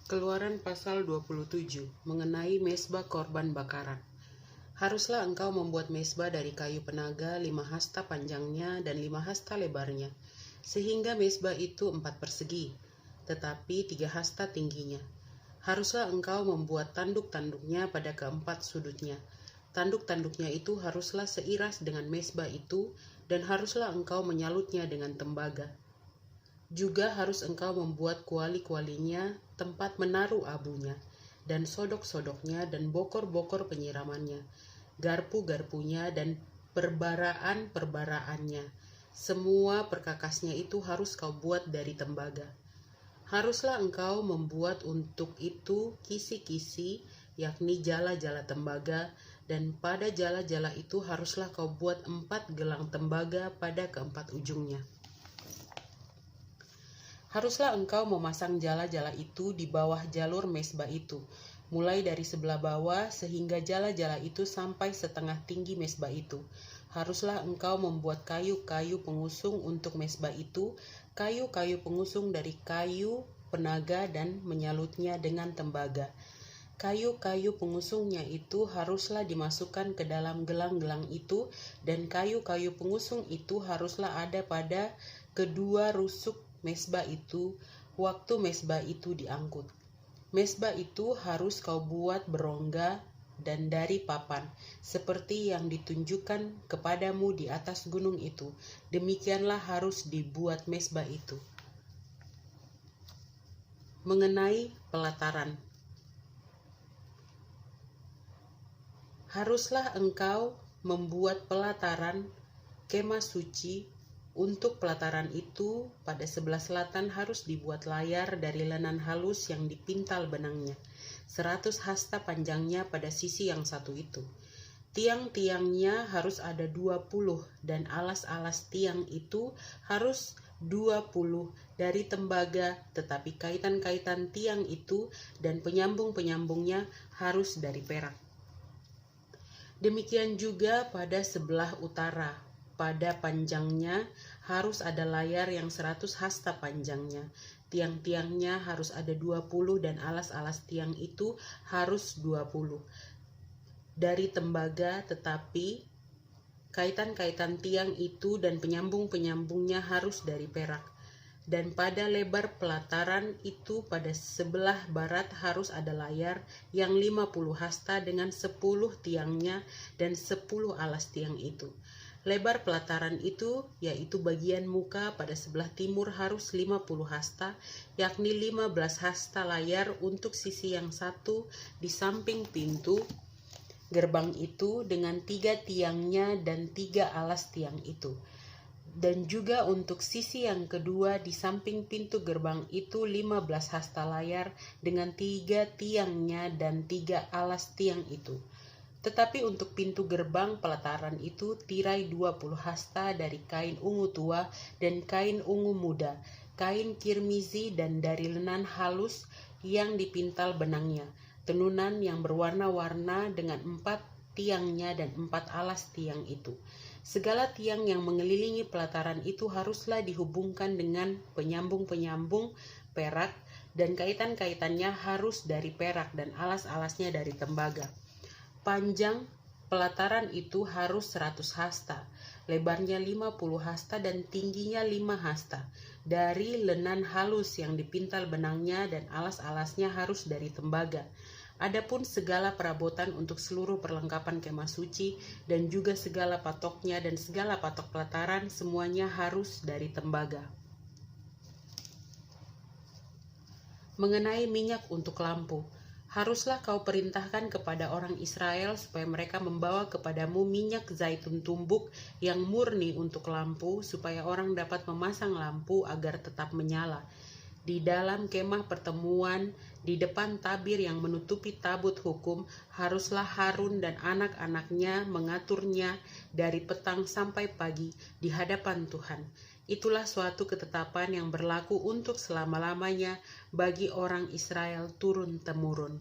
Keluaran pasal 27 mengenai mezbah korban bakaran. Haruslah engkau membuat mezbah dari kayu penaga 5 hasta panjangnya dan 5 hasta lebarnya, sehingga mezbah itu 4 persegi, tetapi 3 hasta tingginya. Haruslah engkau membuat tanduk-tanduknya pada keempat sudutnya. Tanduk-tanduknya itu haruslah seiras dengan mezbah itu, dan haruslah engkau menyalutnya dengan tembaga. Juga harus engkau membuat kuali-kualinya, tempat menaruh abunya, dan sodok-sodoknya, dan bokor-bokor penyiramannya, garpu-garpunya, dan perbaraan-perbaraannya. Semua perkakasnya itu harus kau buat dari tembaga. Haruslah engkau membuat untuk itu kisi-kisi, yakni jala-jala tembaga, dan pada jala-jala itu haruslah kau buat 4 gelang tembaga pada keempat ujungnya. Haruslah engkau memasang jala-jala itu di bawah jalur mezbah itu, mulai dari sebelah bawah sehingga jala-jala itu sampai setengah tinggi mezbah itu. Haruslah engkau membuat kayu-kayu pengusung untuk mezbah itu, kayu-kayu pengusung dari kayu penaga dan menyalutnya dengan tembaga. Kayu-kayu pengusungnya itu haruslah dimasukkan ke dalam gelang-gelang itu, dan kayu-kayu pengusung itu haruslah ada pada kedua rusuk mezbah itu waktu mezbah itu diangkut. Mezbah itu harus kau buat berongga dan dari papan, seperti yang ditunjukkan kepadamu di atas gunung itu. Demikianlah harus dibuat mezbah itu. Mengenai pelataran. Haruslah engkau membuat pelataran kemah suci. Untuk pelataran itu, pada sebelah selatan harus dibuat layar dari lenan halus yang dipintal benangnya, 100 hasta panjangnya pada sisi yang satu itu. Tiang-tiangnya harus ada 20, dan alas-alas tiang itu harus 20 dari tembaga, tetapi kaitan-kaitan tiang itu dan penyambung-penyambungnya harus dari perak. Demikian juga pada sebelah utara. Pada panjangnya harus ada layar yang 100 hasta panjangnya. Tiang-tiangnya harus ada 20 dan alas-alas tiang itu harus 20 dari tembaga, tetapi kaitan-kaitan tiang itu dan penyambung-penyambungnya harus dari perak. Dan pada lebar pelataran itu pada sebelah barat harus ada layar yang 50 hasta dengan 10 tiangnya dan 10 alas tiang itu. Lebar pelataran itu, yaitu bagian muka pada sebelah timur harus 50 hasta, yakni 15 hasta layar untuk sisi yang satu di samping pintu gerbang itu dengan 3 tiangnya dan 3 alas tiang itu. Dan juga untuk sisi yang kedua di samping pintu gerbang itu 15 hasta layar dengan 3 tiangnya dan 3 alas tiang itu. Tetapi untuk pintu gerbang pelataran itu tirai 20 hasta dari kain ungu tua dan kain ungu muda, kain kirmizi dan dari lenan halus yang dipintal benangnya, tenunan yang berwarna-warna dengan 4 tiangnya dan 4 alas tiang itu. Segala tiang yang mengelilingi pelataran itu haruslah dihubungkan dengan penyambung-penyambung perak, dan kaitan-kaitannya harus dari perak dan alas-alasnya dari tembaga. Panjang pelataran itu harus 100 hasta, lebarnya 50 hasta dan tingginya 5 hasta, dari lenan halus yang dipintal benangnya dan alas-alasnya harus dari tembaga. Adapun segala perabotan untuk seluruh perlengkapan kemah suci dan juga segala patoknya dan segala patok pelataran semuanya harus dari tembaga. Mengenai minyak untuk lampu. Haruslah kau perintahkan kepada orang Israel supaya mereka membawa kepadamu minyak zaitun tumbuk yang murni untuk lampu, supaya orang dapat memasang lampu agar tetap menyala. Di dalam kemah pertemuan, di depan tabir yang menutupi tabut hukum, haruslah Harun dan anak-anaknya mengaturnya dari petang sampai pagi di hadapan Tuhan. Itulah suatu ketetapan yang berlaku untuk selama-lamanya bagi orang Israel turun-temurun.